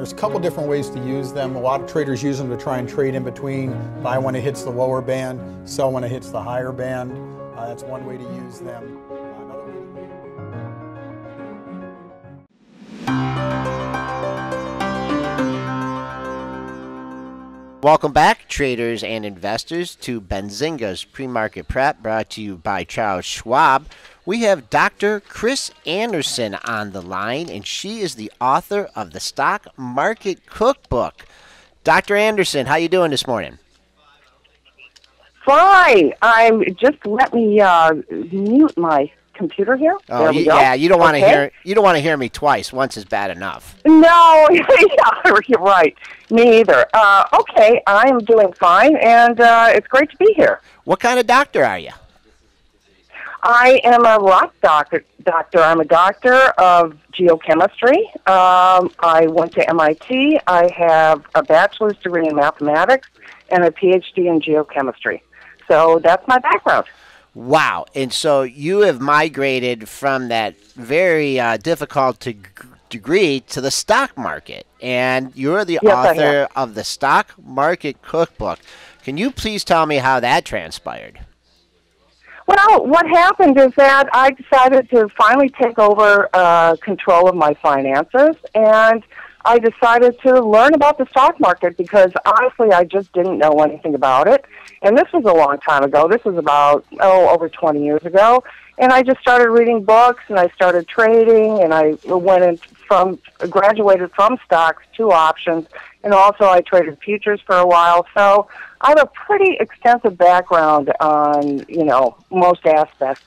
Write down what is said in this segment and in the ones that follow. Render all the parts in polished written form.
There's a couple different ways to use them. A lot of traders use them to try and trade in between, buy when it hits the lower band, sell when it hits the higher band. That's one way to use them. Another way Welcome back, traders and investors, to Benzinga's Pre-Market Prep, brought to you by Charles Schwab. We have Dr. Kris Andersen on the line, and she is the author of the Stock Market Cookbook. Dr. Andersen, how you doing this morning? Fine. Let me mute my computer here. Oh, there we go. Yeah, you don't want to Okay. hear me twice. Once is bad enough. No, yeah, you're right. Me either. Okay, I'm doing fine, and it's great to be here. What kind of doctor are you? I am a rock doctor. I'm a doctor of geochemistry. I went to MIT. I have a bachelor's degree in mathematics and a PhD in geochemistry. So that's my background. Wow. And so you have migrated from that very difficult degree to the stock market. And you're the author of the Stock Market Cookbook. Can you please tell me how that transpired? Well, what happened is that I decided to finally take over control of my finances, and I decided to learn about the stock market because, honestly, I just didn't know anything about it. And this was a long time ago. This was about, over 20 years ago. And I just started reading books, and I started trading, and I graduated from stocks to options, and also I traded futures for a while. So I have a pretty extensive background on, most aspects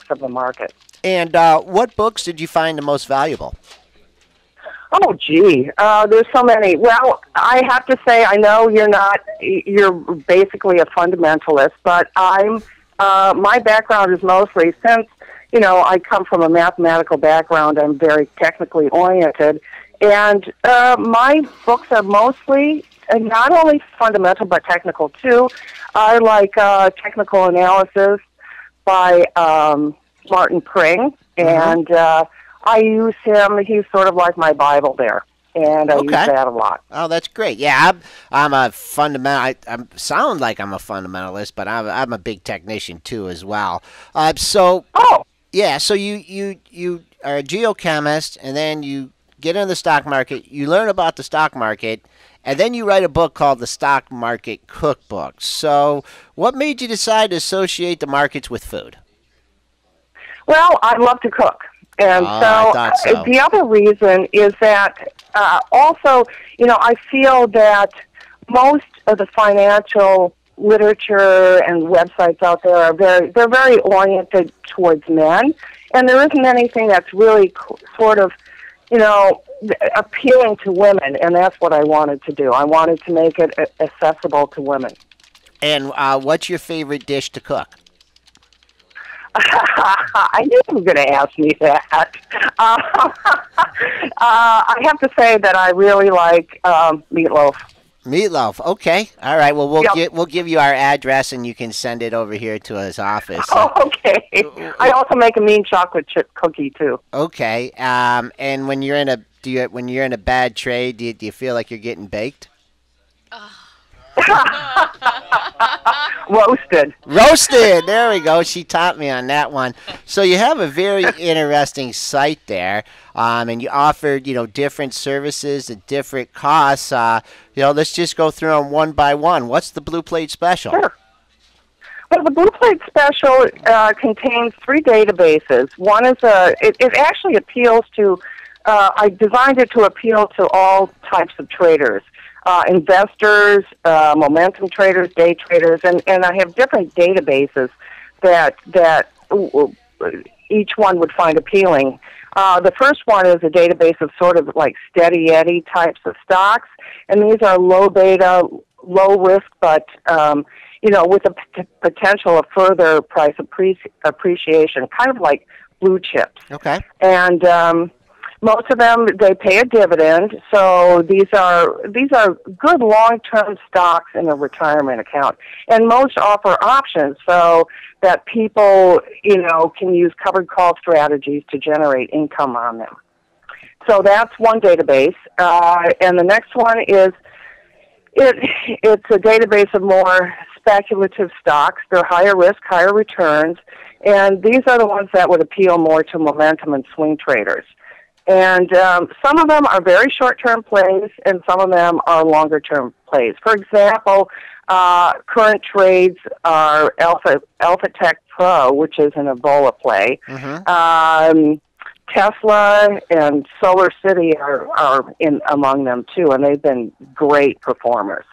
of the market. And what books did you find the most valuable? Oh, gee, there's so many. Well, I have to say, I know you're basically a fundamentalist, but my background is mostly, since, I come from a mathematical background, I'm very technically oriented, and my books are mostly not only fundamental but technical too. I like technical analysis by Martin Pring, and I use him. He's sort of like my Bible there, and I use that a lot. Oh, that's great. Yeah, I'm a fundamental. I sound like I'm a fundamentalist, but I'm a big technician too as well. So you are a geochemist, and then you get into the stock market. You learn about the stock market, and then you write a book called the Stock Market Cookbook. So, what made you decide to associate the markets with food? Well, I love to cook. And so the other reason is that also, I feel that most of the financial literature and websites out there they're very oriented towards men, and there isn't anything that's really sort of, appealing to women, and that's what I wanted to do. I wanted to make it accessible to women. And what's your favorite dish to cook? I knew you were going to ask me that. I have to say that I really like meatloaf. Meatloaf. Okay. All right. Well, we'll give you our address, and you can send it over here to his office. Oh, okay. I also make a mean chocolate chip cookie too. Okay. And when you're in a bad trade, do you feel like you're getting baked? Roasted. There we go. She taught me on that one. So you have a very interesting site there, and you offered different services at different costs. Let's just go through them one by one. What's the Blue Plate Special? Sure. Well, the Blue Plate Special contains 3 databases. One is it actually appeals to. I designed it to appeal to all types of traders. Investors, momentum traders, day traders, and I have different databases that each one would find appealing. The first one is a database of sort of like steady Eddie types of stocks, and these are low beta, low risk, but with the potential of further price appreciation, kind of like blue chips. Okay. And most of them, they pay a dividend, so these are good long-term stocks in a retirement account. And most offer options so that people, can use covered call strategies to generate income on them. So that's one database. And the next one is it's a database of more speculative stocks. They're higher risk, higher returns, and these are the ones that would appeal more to momentum and swing traders. And some of them are very short-term plays, and some of them are longer-term plays. For example, current trades are Alpha Tech Pro, which is an Ebola play. Tesla and Solar City are in among them too, and they've been great performers.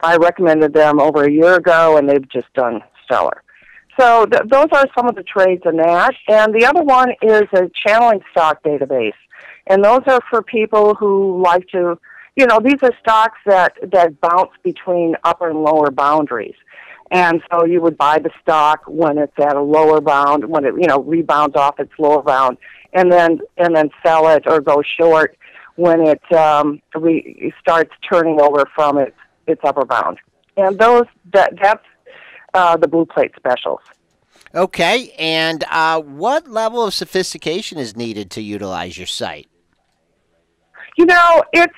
I recommended them over a year ago, and they've just done stellar. So those are some of the trades in that. And the other one is a channeling stock database, and those are for people who like to, these are stocks that bounce between upper and lower boundaries. And so you would buy the stock when it's at a lower bound, when it rebounds off its lower bound, and then sell it or go short when it starts turning over from its upper bound. And that's the blue plate specials. Okay, and what level of sophistication is needed to utilize your site? It's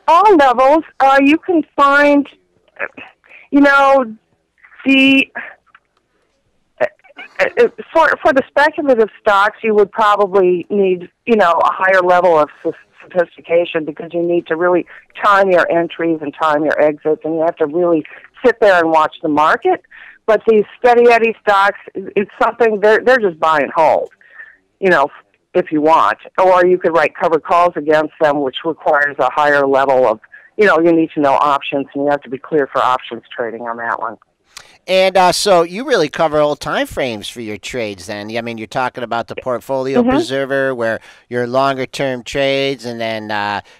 all levels. You can find, for the speculative stocks, you would probably need, a higher level of sophistication, because you need to really time your entries and time your exits, and you have to really sit there and watch the market. But these steady Eddie stocks, it's something they're just buy and hold, if you want. Or you could write covered calls against them, which requires a higher level of, you need to know options, and you have to be clear for options trading on that one. And so you really cover all time frames for your trades then. I mean, you're talking about the portfolio preserver, where your longer term trades, and then,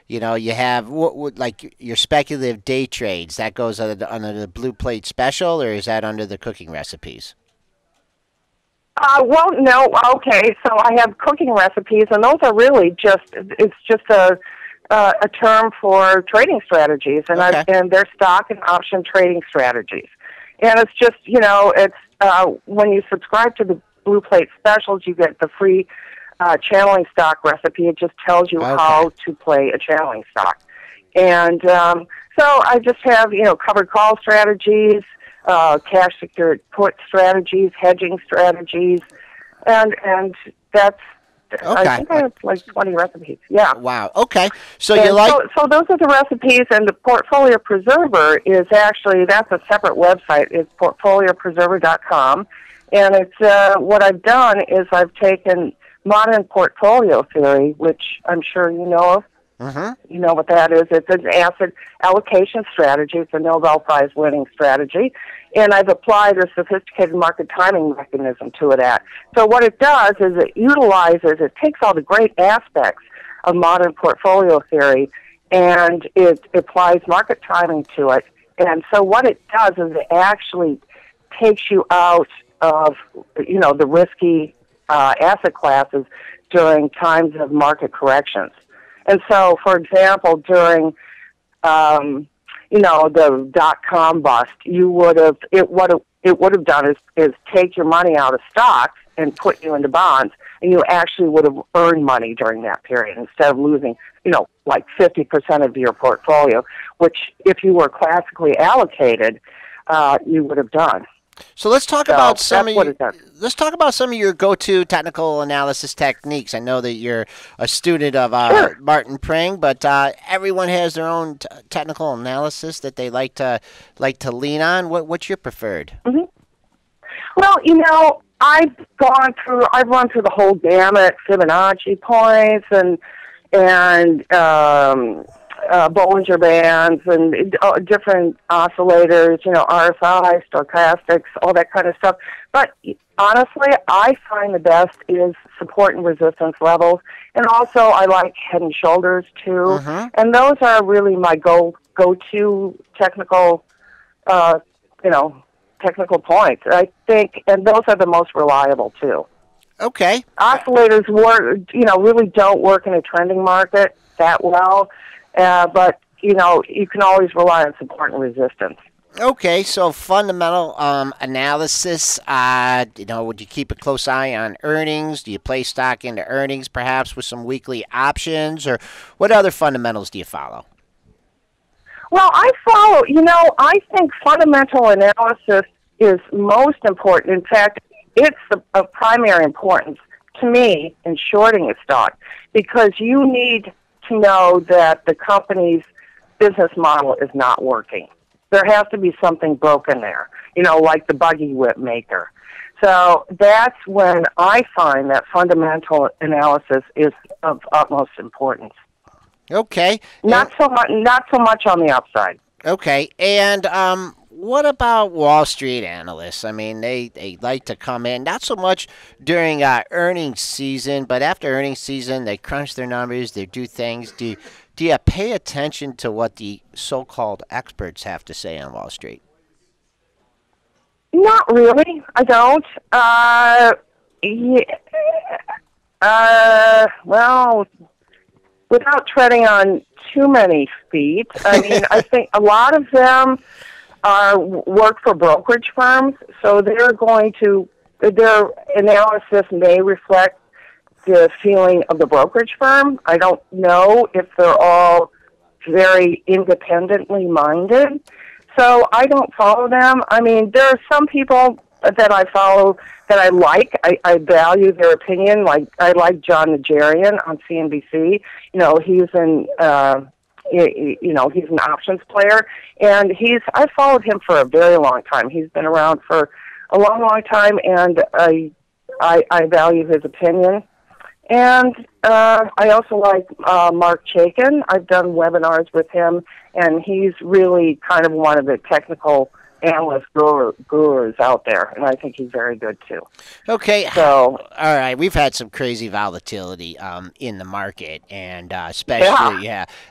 you have like your speculative day trades. That goes under the blue plate special, or is that under the cooking recipes? Well, no. Okay, so I have cooking recipes, and those are really it's just a term for trading strategies, and and they're stock and option trading strategies. And it's just, when you subscribe to the Blue Plate Specials, you get the free channeling stock recipe. It just tells you how to play a channeling stock. And so I just have, covered call strategies, cash secured put strategies, hedging strategies, and that's, I think I have like 20 recipes. Yeah. Wow. Okay. So so those are the recipes, and the Portfolio Preserver is actually, that's a separate website. It's portfoliopreserver.com, and it's what I've done is I've taken modern portfolio theory, which I'm sure you know of. You know what that is. It's an asset allocation strategy. It's a Nobel Prize winning strategy. And I've applied a sophisticated market timing mechanism to it. So what it does is it takes all the great aspects of modern portfolio theory, and it applies market timing to it. And so what it does is it actually takes you out of, the risky asset classes during times of market corrections. And so, for example, during, the dot-com bust, what it would have done is take your money out of stocks and put you into bonds, and you actually would have earned money during that period instead of losing, like 50% of your portfolio, which if you were classically allocated, you would have done. So let's talk about some of your go-to technical analysis techniques. I know that you're a student of Martin Pring, but everyone has their own technical analysis that they like to lean on. What's your preferred? Well, I've run through the whole gamut: Fibonacci points and Bollinger Bands and different oscillators, RSI, stochastics, all that kind of stuff. But honestly, I find the best is support and resistance levels. And also I like head and shoulders too. And those are really my go-to technical, technical points, I think, and those are the most reliable too. Okay. Oscillators really don't work in a trending market that well. But, you can always rely on support and resistance. Okay, so fundamental analysis. Would you keep a close eye on earnings? Do you play stock into earnings, perhaps with some weekly options, or what other fundamentals do you follow? Well, I think fundamental analysis is most important. In fact, it's of primary importance to me in shorting a stock because you need to know that the company's business model is not working. There has to be something broken there, like the buggy whip maker. So that's when I find that fundamental analysis is of utmost importance. Okay. Not so much on the upside. Okay, and what about Wall Street analysts? I mean, they like to come in, not so much during earnings season, but after earnings season, they crunch their numbers, they do things. Do you pay attention to what the so-called experts have to say on Wall Street? Not really. I don't. Well, without treading on too many feet, I mean, I think a lot of them work for brokerage firms, so their analysis may reflect the feeling of the brokerage firm. I don't know if they're all very independently minded, so I don't follow them. I mean, there are some people that I follow that I like. I value their opinion. Like I like John Najarian on CNBC. He's an options player, and I followed him for a very long time. He's been around for a long, long time, and I value his opinion. And I also like Mark Chaikin. I've done webinars with him, and he's really kind of one of the technical analyst gurus out there, and I think he's very good too. Okay, so all right, we've had some crazy volatility in the market, and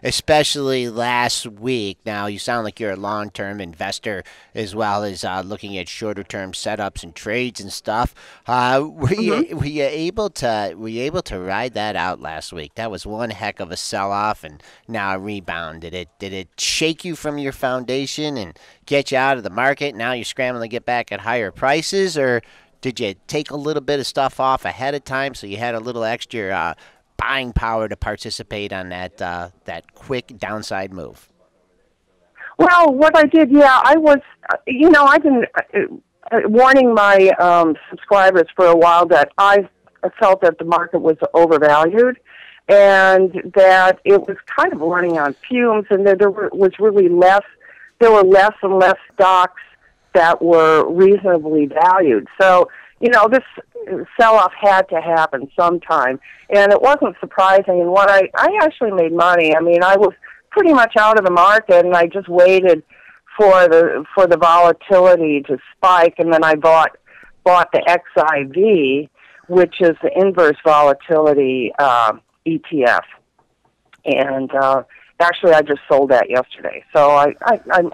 especially last week. Now, you sound like you're a long-term investor as well as looking at shorter-term setups and trades and stuff. Were you able to ride that out last week? That was one heck of a sell-off, and now a rebound. Did it shake you from your foundation and get you out of the market? Now you're scrambling to get back at higher prices, or did you take a little bit of stuff off ahead of time so you had a little extra buying power to participate on that quick downside move? Well, what I did, I was, I've been warning my subscribers for a while that I felt that the market was overvalued and that it was kind of running on fumes, and that there were less and less stocks that were reasonably valued. So, this sell-off had to happen sometime, and it wasn't surprising. And I actually made money. I mean, I was pretty much out of the market, and I just waited for the volatility to spike, and then I bought the XIV, which is the inverse volatility ETF, and actually, I just sold that yesterday, so I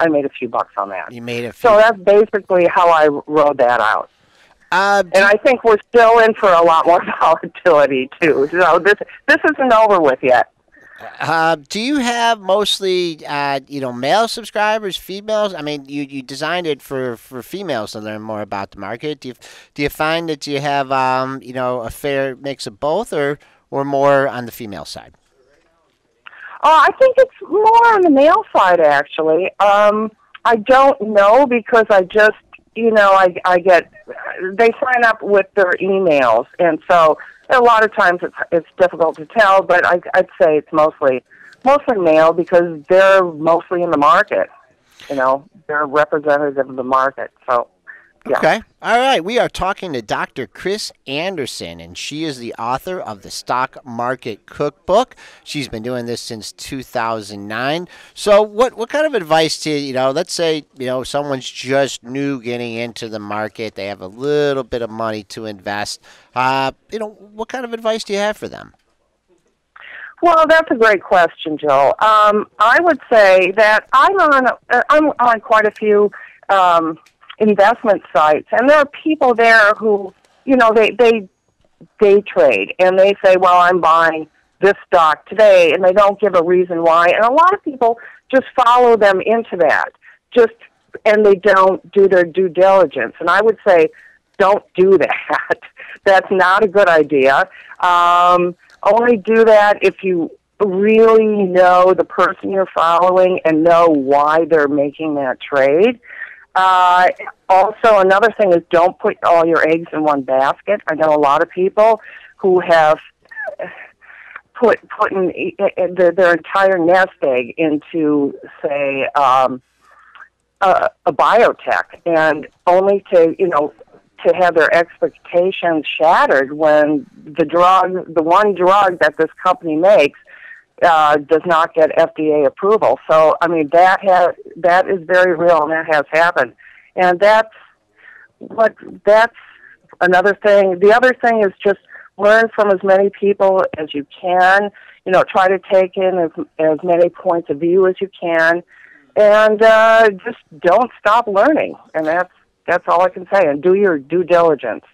made a few bucks on that. You made a few. So that's basically how I rode that out. And I think we're still in for a lot more volatility too. So this isn't over with yet. Do you have mostly male subscribers, females? I mean, you designed it for females to learn more about the market. Do you find that you have a fair mix of both, or more on the female side? I think it's more on the male side, actually. I don't know because I just, they sign up with their emails, and so a lot of times it's difficult to tell. But I'd say it's mostly male because they're mostly in the market. They're representative of the market. So. Yeah. Okay. All right. We are talking to Dr. Kris Andersen, and she is the author of the Stock Market Cookbook. She's been doing this since 2009. So what kind of advice let's say, someone's just new getting into the market. They have a little bit of money to invest. What kind of advice do you have for them? Well, that's a great question, Joe. I would say that I'm on quite a few investment sites, and there are people there who, they trade, and they say, well, I'm buying this stock today, and they don't give a reason why, and a lot of people just follow them into that, just and they don't do their due diligence. And I would say, don't do that. That's not a good idea. Only do that if you really know the person you're following and know why they're making that trade. Also, another thing is don't put all your eggs in one basket. I know a lot of people who have put their entire nest egg into, say, a biotech, and only to have their expectations shattered when the one drug that this company makes does not get FDA approval. So, I mean, that is very real, and that has happened. And that's another thing. The other thing is just learn from as many people as you can. Try to take in as many points of view as you can, and just don't stop learning. And that's all I can say. And do your due diligence.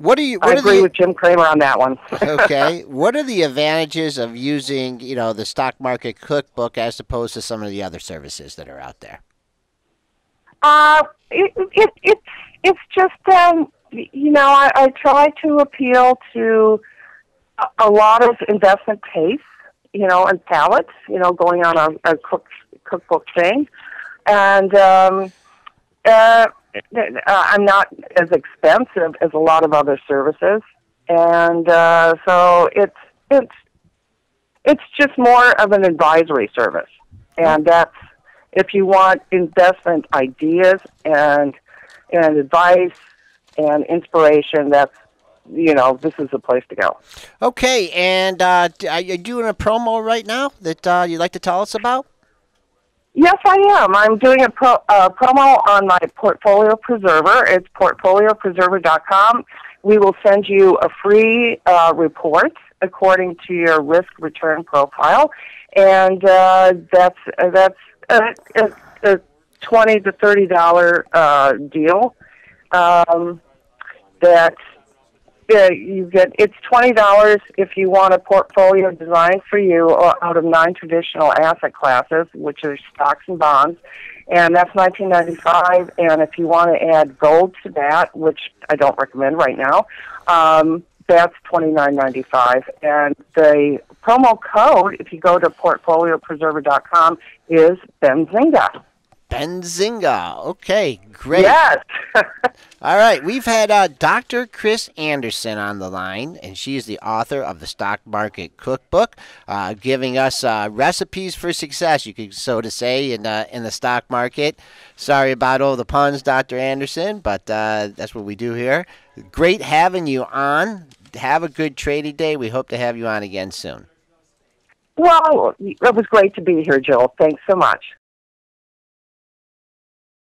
I agree with Jim Cramer on that one. Okay. What are the advantages of using, the stock market cookbook as opposed to some of the other services that are out there? It's just, I try to appeal to a lot of investment tastes, and palates, going on a cookbook thing. And I'm not as expensive as a lot of other services, and so it's just more of an advisory service, and that's if you want investment ideas and advice and inspiration. That's this is the place to go. Okay, and are you doing a promo right now that you'd like to tell us about? Yes, I am. I'm doing a promo on my Portfolio Preserver. It's portfoliopreserver.com. We will send you a free report according to your risk return profile, and that's a $20 to $30 deal. That you get. It's $20 if you want a portfolio designed for you out of 9 traditional asset classes, which are stocks and bonds, and that's $19.95. And if you want to add gold to that, which I don't recommend right now, that's $29.95. And the promo code, if you go to portfoliopreserver.com, is Benzinga. Benzinga. Okay, great. Yes. All right, we've had Dr. Kris Andersen on the line, and she is the author of the Stock Market Cookbook, giving us recipes for success, you could so to say, in the stock market. Sorry about all the puns, Dr. Andersen, but that's what we do here. Great having you on. Have a good trading day. We hope to have you on again soon. Well, it was great to be here, Joel. Thanks so much.